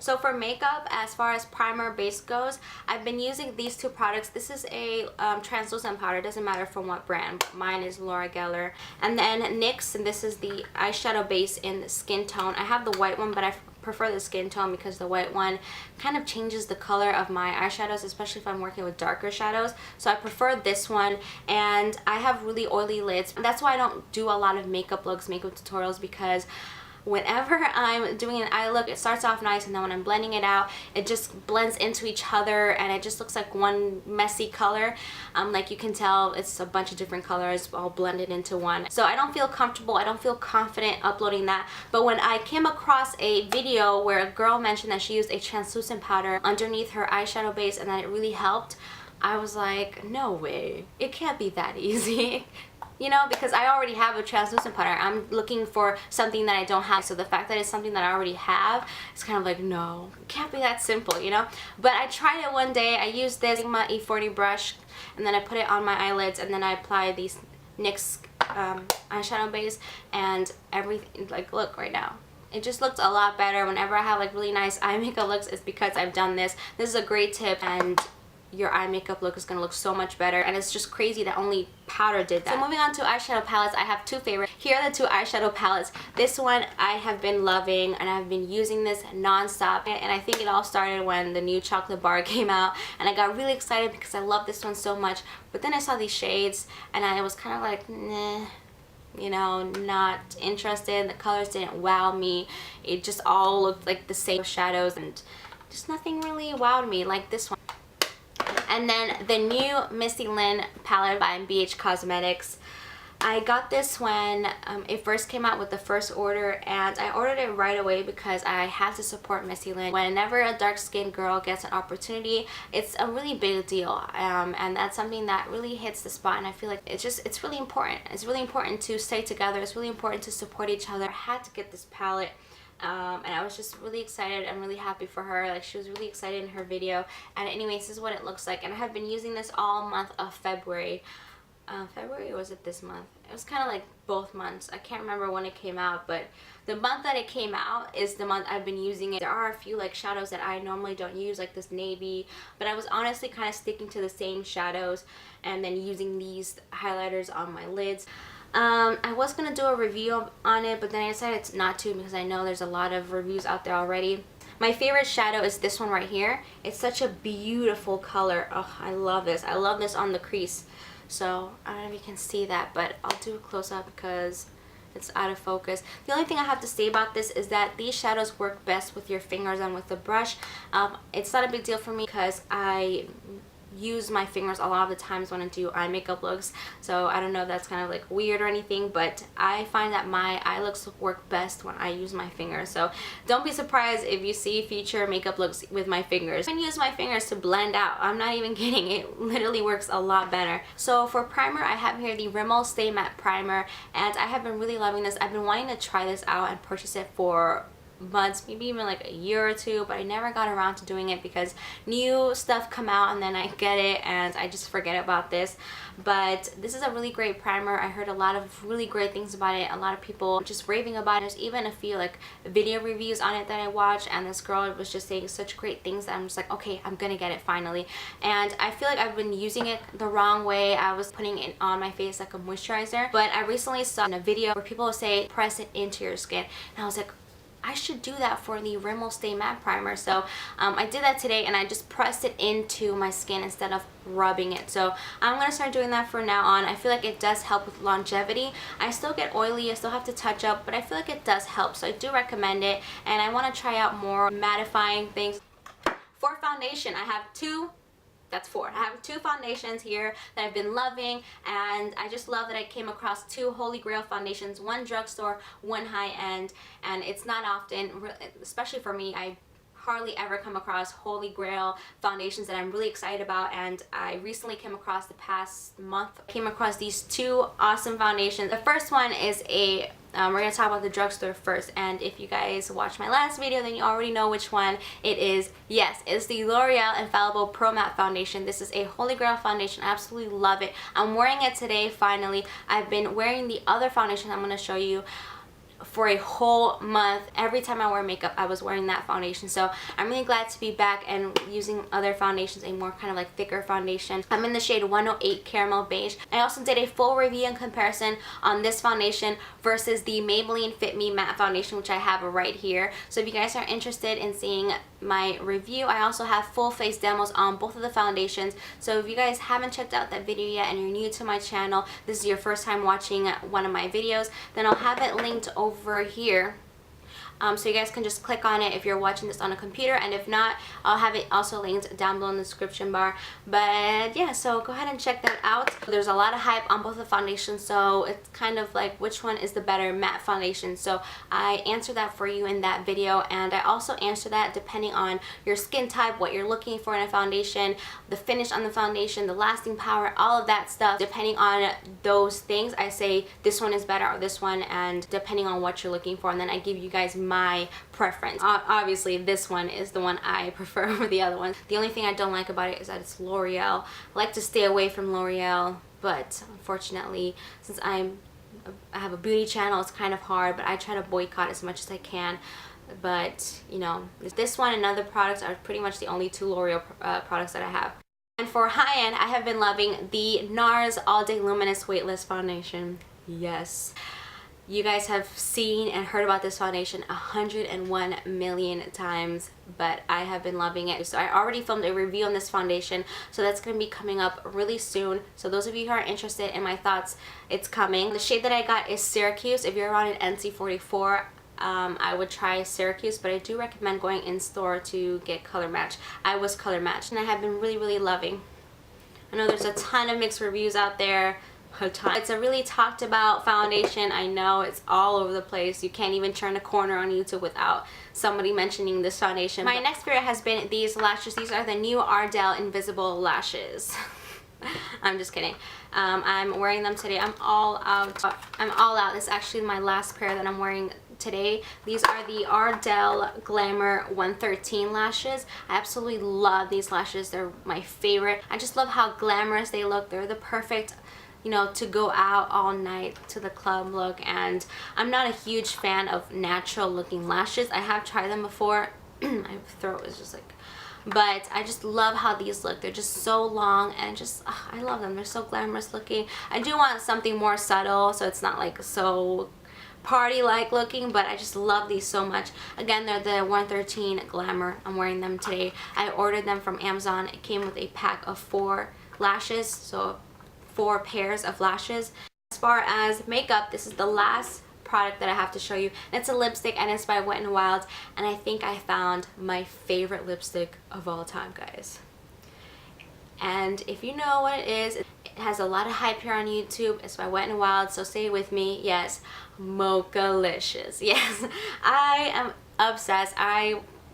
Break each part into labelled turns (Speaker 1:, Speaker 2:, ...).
Speaker 1: So for makeup, as far as primer base goes, I've been using these two products. This is a translucent powder. It doesn't matter from what brand. Mine is Gellar. And then NYX, and this is the eyeshadow base in skin tone. I have the white one, but I prefer the skin tone because the white one kind of changes the color of my eyeshadows, especially if I'm working with darker shadows. So I prefer this one, and I have really oily lids. That's why I don't do a lot of makeup looks, makeup tutorials, because whenever I'm doing an eye look, it starts off nice, and then when I'm blending it out, it just blends into each other and it just looks like one messy color. Like you can tell, it's a bunch of different colors all blended into one. So I don't feel comfortable, I don't feel confident uploading that. But when I came across a video where a girl mentioned that she used a translucent powder underneath her eyeshadow base and that it really helped, I was like, no way, it can't be that easy. You know, because I already have a translucent powder. I'm looking for something that I don't have. So the fact that it's something that I already have, it's kind of like, no, it can't be that simple, you know. But I tried it one day. I used this Sigma E40 brush, and then I put it on my eyelids, and then I applied these NYX eyeshadow base, and everything, like, look right now. It just looks a lot better. Whenever I have like really nice eye makeup looks, it's because I've done this. This is a great tip, and your eye makeup look is going to look so much better, and it's just crazy that only powder did that. So moving on to eyeshadow palettes, I have two favorites. Here are the two eyeshadow palettes. This one I have been loving, and I've been using this non-stop, and I think it all started when the new chocolate bar came out, and I got really excited because I love this one so much. But then I saw these shades, and I was kind of like, nah, you know, not interested. The colors didn't wow me. It just all looked like the same shadows, and just nothing really wowed me like this one. And then the new Missy Lynn palette by BH Cosmetics. I got this when it first came out with the first order, and I ordered it right away because I had to support Missy Lynn. Whenever a dark-skinned girl gets an opportunity, it's a really big deal, and that's something that really hits the spot, and I feel like it's really important. It's really important to stay together. It's really important to support each other. I had to get this palette. And I was just really excited and really happy for her. Like, she was really excited in her video. And anyways, this is what it looks like. And I have been using this all month of February. February, or was it this month? It was kind of like both months. I can't remember when it came out, but the month that it came out is the month I've been using it. There are a few like shadows that I normally don't use, like this navy, but I was honestly kind of sticking to the same shadows and then using these highlighters on my lids. I was going to do a review on it, but then I decided not to because I know there's a lot of reviews out there already. My favorite shadow is this one right here. It's such a beautiful color. Oh, I love this. I love this on the crease. So, I don't know if you can see that, but I'll do a close-up because it's out of focus. The only thing I have to say about this is that these shadows work best with your fingers and with the brush. It's not a big deal for me because I use my fingers a lot of the times when I do eye makeup looks, so I don't know if that's kind of like weird or anything, but I find that my eye looks work best when I use my fingers. So don't be surprised if you see future makeup looks with my fingers. I can use my fingers to blend out. I'm not even kidding, it literally works a lot better. So for primer, I have here the Rimmel Stay Matte primer, and I have been really loving this. I've been wanting to try this out and purchase it for months, maybe even like a year or two, but I never got around to doing it because new stuff come out and then I get it and I just forget about this. But this is a really great primer. I heard a lot of really great things about it. A lot of people just raving about it. There's even a few like video reviews on it that I watched, and this girl was just saying such great things that I'm just like, okay, I'm gonna get it finally. And I feel like I've been using it the wrong way. I was putting it on my face like a moisturizer, but I recently saw in a video where people say press it into your skin, and I was like, I should do that for the Rimmel Stay Matte primer. So I did that today, and I just pressed it into my skin instead of rubbing it. So I'm going to start doing that from now on. I feel like it does help with longevity. I still get oily, I still have to touch up, but I feel like it does help. So I do recommend it, and I want to try out more mattifying things. For foundation, I have that's four. I have two foundations here that I've been loving, and I just love that I came across two holy grail foundations, one drugstore, one high-end, and it's not often, especially for me, I hardly ever come across holy grail foundations that I'm really excited about, and I recently came across the past month, came across these two awesome foundations. The first one is a we're going to talk about the drugstore first, and if you guys watched my last video, then you already know which one it is. Yes, it's the L'Oreal Infallible Pro Matte Foundation. This is a holy grail foundation. I absolutely love it. I'm wearing it today finally. I've been wearing the other foundation I'm going to show you for a whole month. Every time I wear makeup, I was wearing that foundation. So I'm really glad to be back and using other foundations, a more kind of like thicker foundation. I'm in the shade 108 Caramel Beige. I also did a full review and comparison on this foundation versus the Maybelline Fit Me Matte Foundation, which I have right here. So if you guys are interested in seeing my review, I also have full face demos on both of the foundations. So if you guys haven't checked out that video yet and you're new to my channel, this is your first time watching one of my videos, then I'll have it linked over here. So you guys can just click on it if you're watching this on a computer, and if not, I'll have it also linked down below in the description bar. But yeah, so go ahead and check that out. There's a lot of hype on both the foundations, so it's kind of like which one is the better matte foundation. So I answer that for you in that video, and I also answer that depending on your skin type, what you're looking for in a foundation, the finish on the foundation, the lasting power, all of that stuff. Depending on those things, I say this one is better or this one, and depending on what you're looking for, and then I give you guys my preference. Obviously this one is the one I prefer over the other one. The only thing I don't like about it is that it's L'Oreal. I like to stay away from L'Oreal, but unfortunately, since I have a beauty channel, it's kind of hard, but I try to boycott as much as I can. But you know, this one and other products are pretty much the only two L'Oreal products that I have. And for high end, I have been loving the Nars All Day Luminous Weightless Foundation. Yes. You guys have seen and heard about this foundation 101 million times, but I have been loving it. So I already filmed a review on this foundation, so that's going to be coming up really soon. So those of you who are interested in my thoughts, it's coming. The shade that I got is Syracuse. If you're around an NC44, I would try Syracuse, but I do recommend going in store to get color match. I was color matched, and I have been really loving. I know there's a ton of mixed reviews out there. It's a really talked about foundation. I know it's all over the place. You can't even turn a corner on YouTube without somebody mentioning this foundation. My next favorite has been these lashes. These are the new Ardell Invisible Lashes. I'm just kidding. I'm wearing them today. I'm all out. I'm all out. This is actually my last pair that I'm wearing today. These are the Ardell Glamour 113 lashes. I absolutely love these lashes. They're my favorite. I just love how glamorous they look. They're the perfect, you know, to go out all night to the club look. And I'm not a huge fan of natural looking lashes. I have tried them before. My throat is just like, but I just love how these look. They're just so long, and just I love them. They're so glamorous looking. I do want something more subtle, so it's not like so party like looking, but I just love these so much. Again, they're the 113 Glamour. I'm wearing them today. I ordered them from Amazon. It came with a pack of 4 lashes, so 4 pairs of lashes. As far as makeup, this is the last product that I have to show you. It's a lipstick, and it's by Wet n Wild, and I think I found my favorite lipstick of all time, guys. And if you know what it is, it has a lot of hype here on YouTube. It's by Wet n Wild, so say it with me. Yes, Mochalicious. Yes, I am obsessed.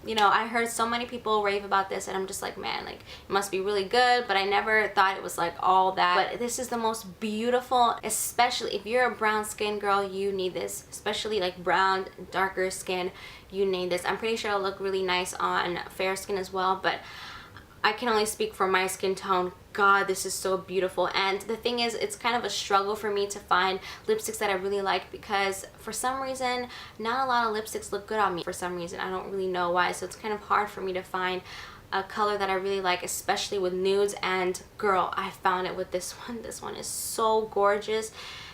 Speaker 1: You know, I heard so many people rave about this, and I'm just like, man, like, it must be really good, but I never thought it was like all that. But this is the most beautiful, especially if you're a brown skin girl, you need this. Especially like brown, darker skin, you need this. I'm pretty sure it'll look really nice on fair skin as well, but I can only speak for my skin tone. God, this is so beautiful. And the thing is, it's kind of a struggle for me to find lipsticks that I really like, because for some reason, not a lot of lipsticks look good on me. For some reason, I don't really know why. So it's kind of hard for me to find a color that I really like, especially with nudes. And girl, I found it with this one. This one is so gorgeous.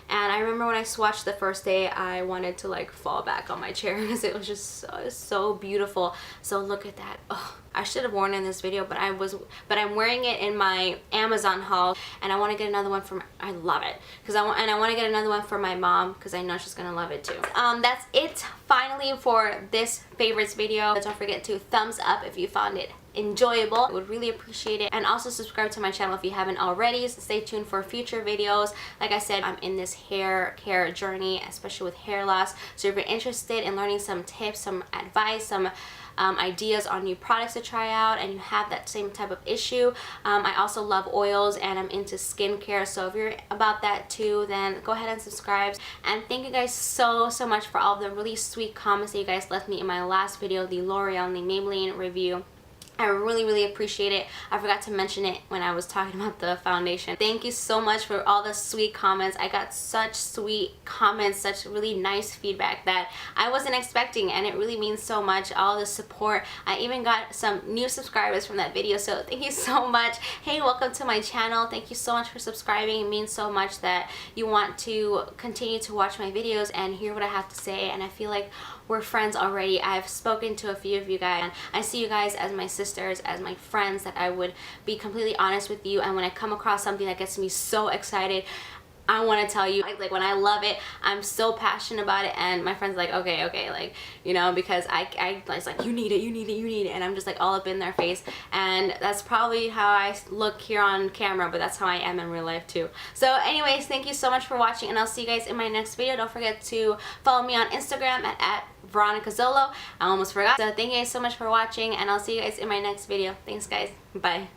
Speaker 1: And I remember when I swatched the first day, I wanted to like fall back on my chair because it was just so beautiful. So look at that. Oh, I should have worn it in this video, but I'm wearing it in my Amazon haul, and I want to get another one for I love it because I want to get another one for my mom because I know she's gonna love it too. That's it finally for this favorites video. Don't forget to thumbs up if you found it enjoyable. I would really appreciate it, and also subscribe to my channel if you haven't already. So stay tuned for future videos. Like I said, I'm in this hair care journey, especially with hair loss. So if you're interested in learning some tips, some advice, some ideas on new products to try out, and you have that same type of issue, I also love oils, and I'm into skincare. So if you're about that too, then go ahead and subscribe. And thank you guys so much for all the really sweet comments that you guys left me in my last video, the L'Oreal and the Maybelline review. I really appreciate it. I forgot to mention it when I was talking about the foundation. Thank you so much for all the sweet comments. I got such sweet comments, such really nice feedback that I wasn't expecting, and it really means so much. All the support. I even got some new subscribers from that video, so thank you so much. Hey, welcome to my channel. Thank you so much for subscribing. It means so much that you want to continue to watch my videos and hear what I have to say, and I feel like we're friends already. I've spoken to a few of you guys, and I see you guys as my sisters, as my friends, that I would be completely honest with you, and when I come across something that gets me so excited, I want to tell you, like when I love it, I'm so passionate about it, and my friend's like, okay, like, you know, because I was like, you need it, and I'm just like all up in their face, and that's probably how I look here on camera, but that's how I am in real life too. So anyways, thank you so much for watching, and I'll see you guys in my next video. Don't forget to follow me on Instagram at Veronica Zolo. I almost forgot. So thank you guys so much for watching, and I'll see you guys in my next video. Thanks guys. Bye.